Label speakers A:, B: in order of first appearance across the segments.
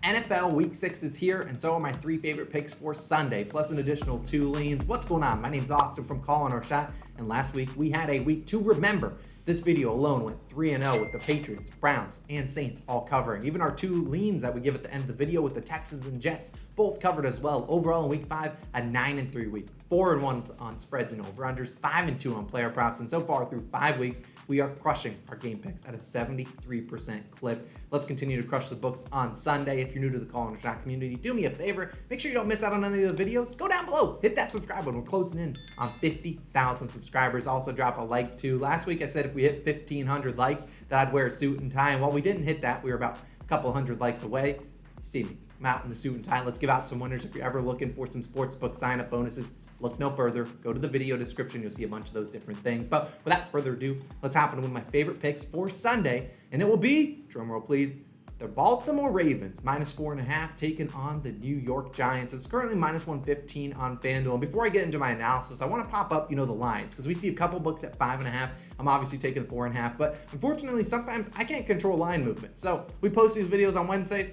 A: NFL Week 6 is here, and so are my 3 favorite picks for Sunday, plus an additional 2 leans. What's going on? My name's Austin from Calling Our Shot, and last week we had a week to remember. This video alone went 3-0 with the Patriots, Browns, and Saints all covering. Even our 2 leans that we give at the end of the video with the Texans and Jets both covered as well. Overall in week 5, a 9-3 week. 4-1 on spreads and over-unders, 5-2 on player props, and so far through 5 weeks, we are crushing our game picks at a 73% clip. Let's continue to crush the books on Sunday. If you're new to the Calling Our Shot community, do me a favor. Make sure you don't miss out on any of the videos. Go down below, hit that subscribe button. We're closing in on 50,000 subscribers. Also drop a like too. Last week I said if we hit 1,500 likes that I'd wear a suit and tie, and while we didn't hit that, we were about a couple hundred likes away. You see me, I'm out in the suit and tie. Let's give out some winners. If you're ever looking for some sportsbook sign-up bonuses, look no further. Go to the video description. You'll see a bunch of those different things. But without further ado, let's hop into one of my favorite picks for Sunday, and it will be, drumroll please, the Baltimore Ravens, -4.5, taking on the New York Giants. It's currently -115 on FanDuel. And before I get into my analysis, I want to pop up, the lines, because we see a couple books at 5.5. I'm obviously taking 4.5, but unfortunately, sometimes I can't control line movement. So we post these videos on Wednesdays.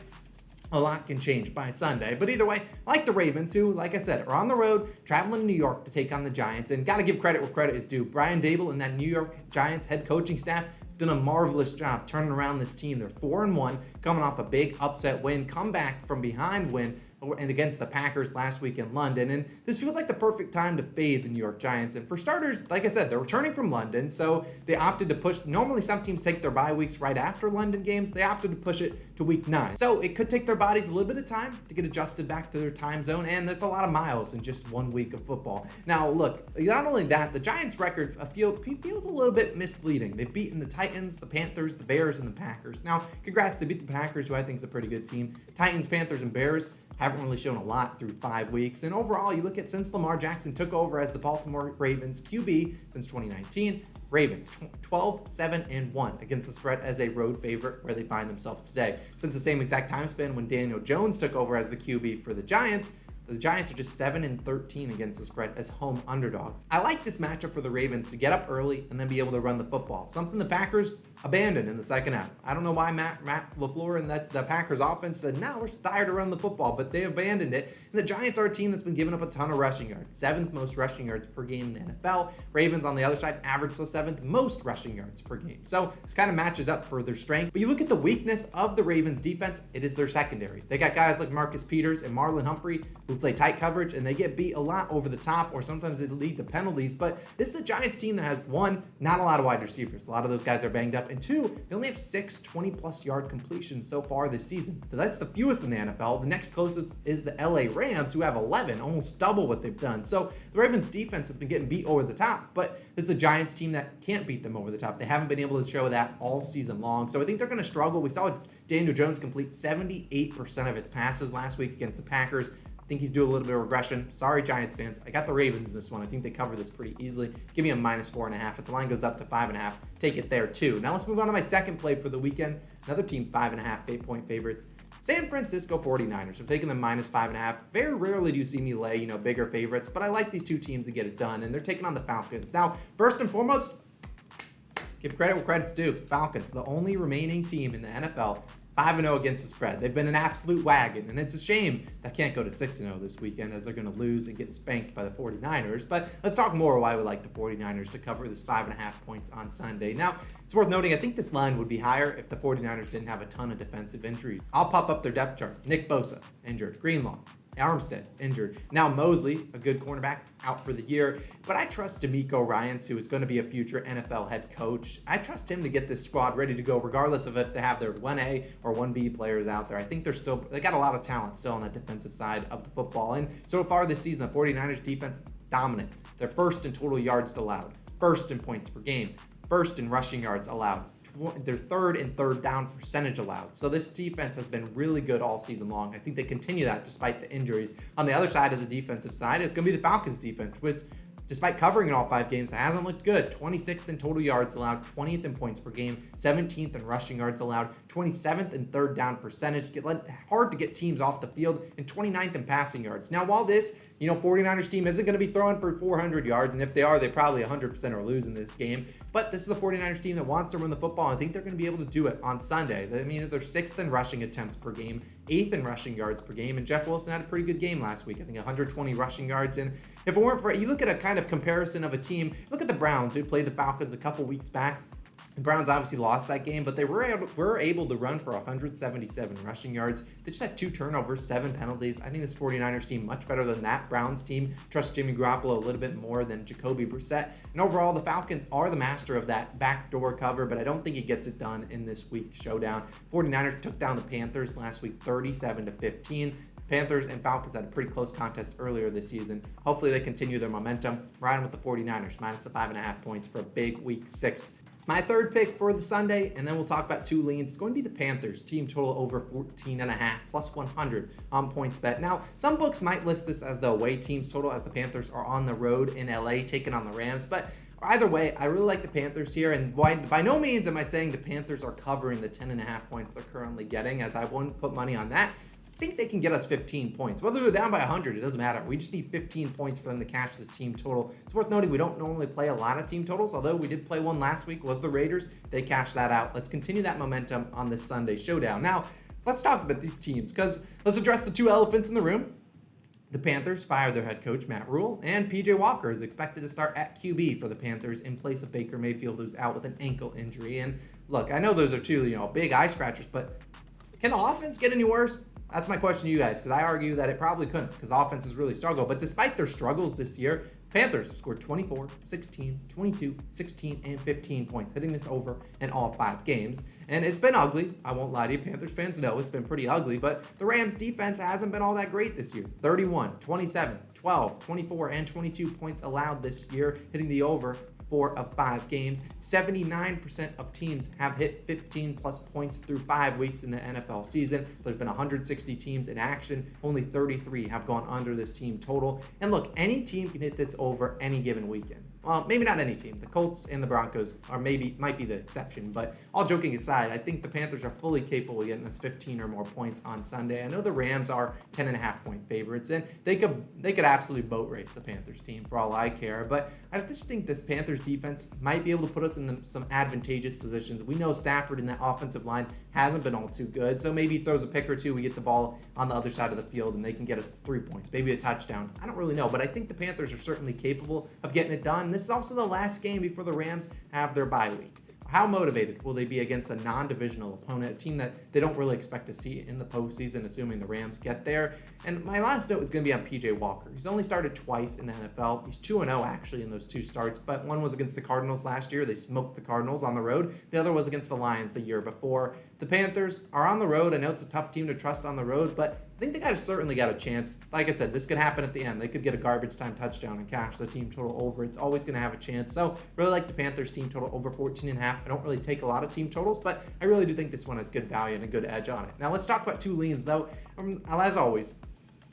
A: A lot can change by Sunday. But either way, I like the Ravens, who, like I said, are on the road, traveling to New York to take on the Giants. And got to give credit where credit is due. Brian Daboll and that New York Giants head coaching staff done a marvelous job turning around this team. They're 4-1, coming off a big upset win, comeback from behind win, and against the Packers last week in London. And this feels like the perfect time to fade the New York Giants. And for starters, like I said, they're returning from London, so they opted to push. Normally, some teams take their bye weeks right after London games. They opted to push it to week 9. So it could take their bodies a little bit of time to get adjusted back to their time zone, and there's a lot of miles in just 1 week of football. Now, look, not only that, the Giants' record feels a little bit misleading. They've beaten the Titans, the Panthers, the Bears, and the Packers. Now, congrats, they beat the Packers, who I think is a pretty good team. Titans, Panthers, and Bears haven't really shown a lot through 5 weeks. And overall, you look at since Lamar Jackson took over as the Baltimore Ravens QB since 2019, Ravens 12-7-1 against the spread as a road favorite where they find themselves today. Since the same exact time span when Daniel Jones took over as the QB for the Giants are just 7-13 against the spread as home underdogs. I like this matchup for the Ravens to get up early and then be able to run the football, something the Packers abandoned in the second half. I don't know why Matt LaFleur and the Packers offense said, no, we're tired of running the football, but they abandoned it. And the Giants are a team that's been giving up a ton of rushing yards, 7th most rushing yards per game in the NFL. Ravens, on the other side, average the 7th most rushing yards per game. So this kind of matches up for their strength. But you look at the weakness of the Ravens defense, it is their secondary. They got guys like Marcus Peters and Marlon Humphrey who play tight coverage, and they get beat a lot over the top, or sometimes they lead to penalties. But this is the Giants team that has, 1, not a lot of wide receivers. A lot of those guys are banged up. And 2, they only have 6 20-plus yard completions so far this season. So that's the fewest in the NFL. The next closest is the LA Rams, who have 11, almost double what they've done. So the Ravens defense has been getting beat over the top, but it's the Giants team that can't beat them over the top. They haven't been able to show that all season long. So I think they're going to struggle. We saw Daniel Jones complete 78% of his passes last week against the Packers. I think he's due a little bit of regression. Sorry, Giants fans. I got the Ravens in this one. I think they cover this pretty easily. Give me a -4.5. If the line goes up to 5.5, take it there too. Now let's move on to my second play for the weekend. Another team 5.5 8-point favorites. San Francisco 49ers. I'm taking them -5.5. Very rarely do you see me lay, bigger favorites, but I like these 2 teams to get it done, and they're taking on the Falcons. Now, first and foremost, give credit where credit's due. Falcons, the only remaining team in the NFL 5-0 against the spread. They've been an absolute wagon, and it's a shame that can't go to 6-0 this weekend, as they're going to lose and get spanked by the 49ers. But let's talk more why we like the 49ers to cover this 5.5 points on Sunday. Now, it's worth noting, I think this line would be higher if the 49ers didn't have a ton of defensive injuries. I'll pop up their depth chart. Nick Bosa, injured. Greenlaw, Armstead, injured. Now Mosley, a good cornerback, out for the year. But I trust DeMeco Ryans, who is going to be a future NFL head coach. I trust him to get this squad ready to go, regardless of if they have their 1A or 1B players out there. I think they got a lot of talent still on that defensive side of the football. And so far this season, the 49ers defense, dominant. They're first in total yards allowed, first in points per game, first in rushing yards allowed. They're third in third down percentage allowed. So this defense has been really good all season long. I think they continue that despite the injuries. On the other side of the defensive side, it's going to be the Falcons defense, which, despite covering in all 5 games, it hasn't looked good. 26th in total yards allowed, 20th in points per game, 17th in rushing yards allowed, 27th in third down percentage. Hard to get teams off the field, and 29th in passing yards. Now, while this 49ers team isn't going to be throwing for 400 yards, and if they are, they probably 100% are losing this game. But this is the 49ers team that wants to run the football, and I think they're going to be able to do it on Sunday. I mean, they're 6th in rushing attempts per game, 8th in rushing yards per game, and Jeff Wilson had a pretty good game last week. I think 120 rushing yards. And if it weren't for, you look at a kind of comparison of a team, look at the Browns, who played the Falcons a couple weeks back. The Browns obviously lost that game, but they were able to run for 177 rushing yards. They just had 2 turnovers, 7 penalties. I think this 49ers team much better than that Browns team. Trust Jimmy Garoppolo a little bit more than Jacoby Brissett. And overall, the Falcons are the master of that backdoor cover, but I don't think he gets it done in this week's showdown. 49ers took down the Panthers last week 37-15. Panthers and Falcons had a pretty close contest earlier this season. Hopefully they continue their momentum. Riding with the 49ers, minus the 5.5 points for a big week 6. My third pick for the Sunday, and then we'll talk about 2 leans. It's going to be the Panthers. Team total over 14.5, plus 100 on points bet. Now, some books might list this as the away team's total, as the Panthers are on the road in LA taking on the Rams. But either way, I really like the Panthers here. And by no means am I saying the Panthers are covering the 10.5 points they're currently getting, as I wouldn't put money on that. I think they can get us 15 points. Whether they're down by 100, it doesn't matter. We just need 15 points for them to catch this team total. It's worth noting we don't normally play a lot of team totals, although we did play one last week, was the Raiders. They cashed that out. Let's continue that momentum on this Sunday showdown. Now, let's talk about these teams, because let's address the 2 elephants in the room. The Panthers fired their head coach, Matt Rule, and PJ Walker is expected to start at QB for the Panthers in place of Baker Mayfield, who's out with an ankle injury. And look, I know those are 2, big eye scratchers, but can the offense get any worse? That's my question to you guys, because I argue that it probably couldn't, because the offense has really struggled. But despite their struggles this year, Panthers scored 24, 16, 22, 16, and 15 points, hitting this over in all 5 games. And it's been ugly. I won't lie to you. Panthers fans know it's been pretty ugly, but the Rams defense hasn't been all that great this year. 31, 27, 12, 24, and 22 points allowed this year, hitting the over 4 of 5 games. 79% of teams have hit 15 plus points through 5 weeks in the NFL season. There's been 160 teams in action. Only 33 have gone under this team total. And look, any team can hit this over any given weekend. Well, maybe not any team. The Colts and the Broncos might be the exception. But all joking aside, I think the Panthers are fully capable of getting us 15 or more points on Sunday. I know the Rams are 10.5 point favorites, and they could absolutely boat race the Panthers team for all I care. But I just think this Panthers defense might be able to put us in some advantageous positions. We know Stafford in that offensive line hasn't been all too good, so maybe he throws a pick or 2, we get the ball on the other side of the field, and they can get us 3 points, maybe a touchdown. I don't really know, but I think the Panthers are certainly capable of getting it done. This is also the last game before the Rams have their bye week. How motivated will they be against a non-divisional opponent, a team that they don't really expect to see in the postseason, assuming the Rams get there? And my last note is going to be on PJ Walker. He's only started twice in the NFL. He's 2-0 actually in those 2 starts, but one was against the Cardinals last year. They smoked the Cardinals on the road. The other was against the Lions the year before. The Panthers are on the road. I know it's a tough team to trust on the road, but I think they certainly got a chance. Like I said, this could happen at the end. They could get a garbage time touchdown and cash the team total over. It's always going to have a chance. So really like the Panthers team total over 14.5. I don't really take a lot of team totals, but I really do think this one has good value and a good edge on it. Now let's talk about 2 leans though. As always,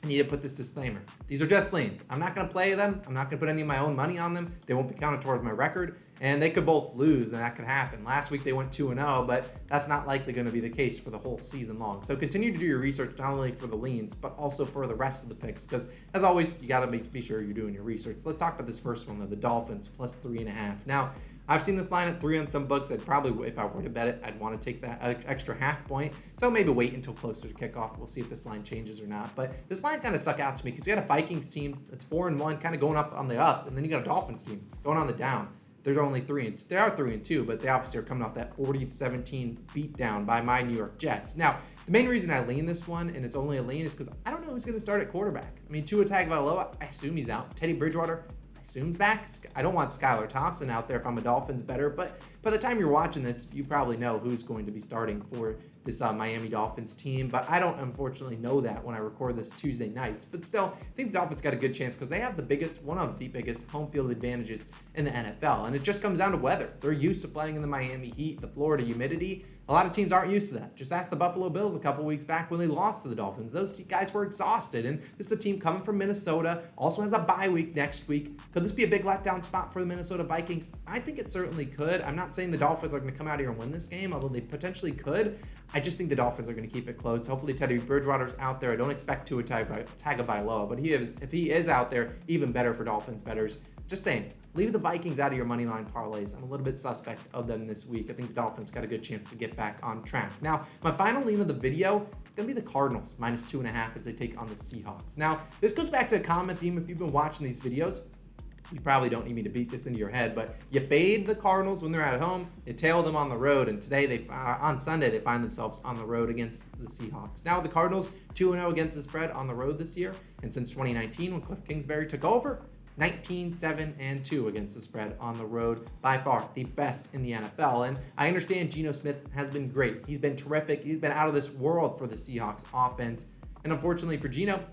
A: I need to put this disclaimer. These are just leans. I'm not going to play them. I'm not going to put any of my own money on them. They won't be counted towards my record, and they could both lose, and that could happen. Last week they went 2-0, but that's not likely going to be the case for the whole season long. So continue to do your research, not only for the leans, but also for the rest of the picks, because as always, you got to be sure you're doing your research. Let's talk about this first one though, the Dolphins plus 3.5. Now, I've seen this line at 3 on some books. I'd probably, if I were to bet it, I'd want to take that extra half point. So maybe wait until closer to kickoff. We'll see if this line changes or not. But this line kind of stuck out to me because you got a Vikings team that's 4-1, kind of going up on the up, and then you got a Dolphins team going on the down. They're only 3-2. They are 3-2, but they obviously are coming off that 40-17 beatdown by my New York Jets. Now, the main reason I lean this one, and it's only a lean, is because I don't know who's going to start at quarterback. I mean, Tua Tagovailoa, I assume he's out. Teddy Bridgewater, assumed back. I don't want Skylar Thompson out there if I'm a Dolphins bettor, but by the time you're watching this, you probably know who's going to be starting for this Miami Dolphins team, but I don't unfortunately know that when I record this Tuesday nights. But still, I think the Dolphins got a good chance because they have one of the biggest home field advantages in the NFL, and it just comes down to weather. They're used to playing in the Miami heat, the Florida humidity. A lot of teams aren't used to that. Just ask the Buffalo Bills a couple weeks back when they lost to the Dolphins. Those guys were exhausted, and this is a team coming from Minnesota, also has a bye week next week. Could this be a big letdown spot for the Minnesota Vikings? I think it certainly could. I'm not saying the Dolphins are going to come out here and win this game, although they potentially could. I just think the Dolphins are going to keep it close. Hopefully Teddy Bridgewater's out there. I don't expect Tua Tagovailoa, but if he is out there, even better for Dolphins bettors. Just saying, leave the Vikings out of your money line parlays. I'm a little bit suspect of them this week. I think the Dolphins got a good chance to get back on track. Now, my final lean of the video going to be the Cardinals, -2.5 as they take on the Seahawks. Now, this goes back to a common theme if you've been watching these videos. You probably don't need me to beat this into your head, but you fade the Cardinals when they're at home, you tail them on the road, and today, on Sunday, they find themselves on the road against the Seahawks. Now, the Cardinals 2-0 against the spread on the road this year, and since 2019 when Cliff Kingsbury took over, 19-7-2 against the spread on the road. By far the best in the NFL. And I understand Geno Smith has been great. He's been terrific. He's been out of this world for the Seahawks offense. And unfortunately for Geno,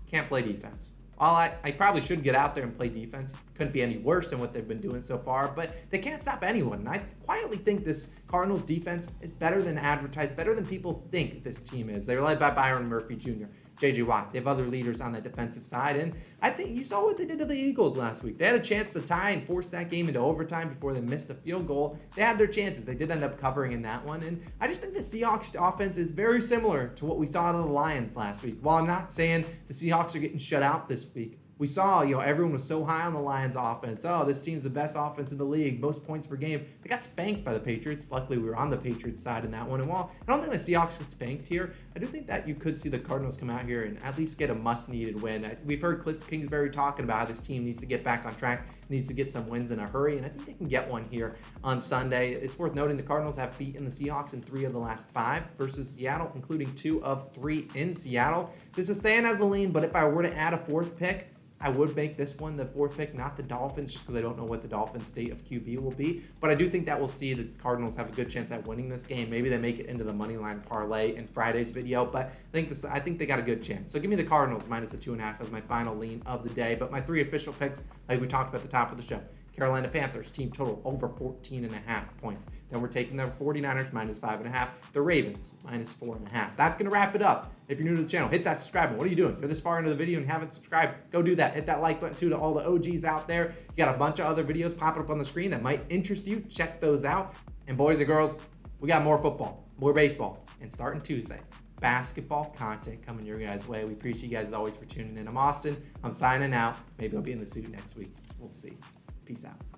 A: can't play defense. While I probably should get out there and play defense, couldn't be any worse than what they've been doing so far, but they can't stop anyone. And I quietly think this Cardinals defense is better than advertised, better than people think this team is. They're led by Byron Murphy Jr., J.J. Watt. They have other leaders on the defensive side, and I think you saw what they did to the Eagles last week. They had a chance to tie and force that game into overtime before they missed a field goal. They had their chances. They did end up covering in that one, and I just think the Seahawks offense is very similar to what we saw out of the Lions last week. While I'm not saying the Seahawks are getting shut out this week, we saw, everyone was so high on the Lions offense. Oh, this team's the best offense in the league, most points per game. They got spanked by the Patriots. Luckily, we were on the Patriots side in that one. And while I don't think the Seahawks get spanked here, I do think that you could see the Cardinals come out here and at least get a must-needed win. We've heard Cliff Kingsbury talking about how this team needs to get back on track, needs to get some wins in a hurry, and I think they can get one here on Sunday. It's worth noting the Cardinals have beaten the Seahawks in 3 of the last 5 versus Seattle, including 2 of 3 in Seattle. This is staying as a lean, but if I were to add a 4th pick, I would make this one the 4th pick, not the Dolphins, just because I don't know what the Dolphins' state of QB will be. But I do think that we'll see the Cardinals have a good chance at winning this game. Maybe they make it into the money line parlay in Friday's video, but I think they got a good chance. So give me the Cardinals minus the 2.5 as my final lean of the day. But my 3 official picks, like we talked about at the top of the show. Carolina Panthers, team total over 14.5 points. Then we're taking the 49ers minus 5.5. The Ravens minus 4.5. That's going to wrap it up. If you're new to the channel, hit that subscribe button. What are you doing? You're this far into the video and haven't subscribed, go do that. Hit that like button too to all the OGs out there. You got a bunch of other videos popping up on the screen that might interest you. Check those out. And boys and girls, we got more football, more baseball, and starting Tuesday, basketball content coming your guys' way. We appreciate you guys as always for tuning in. I'm Austin. I'm signing out. Maybe I'll be in the suit next week. We'll see. Peace out.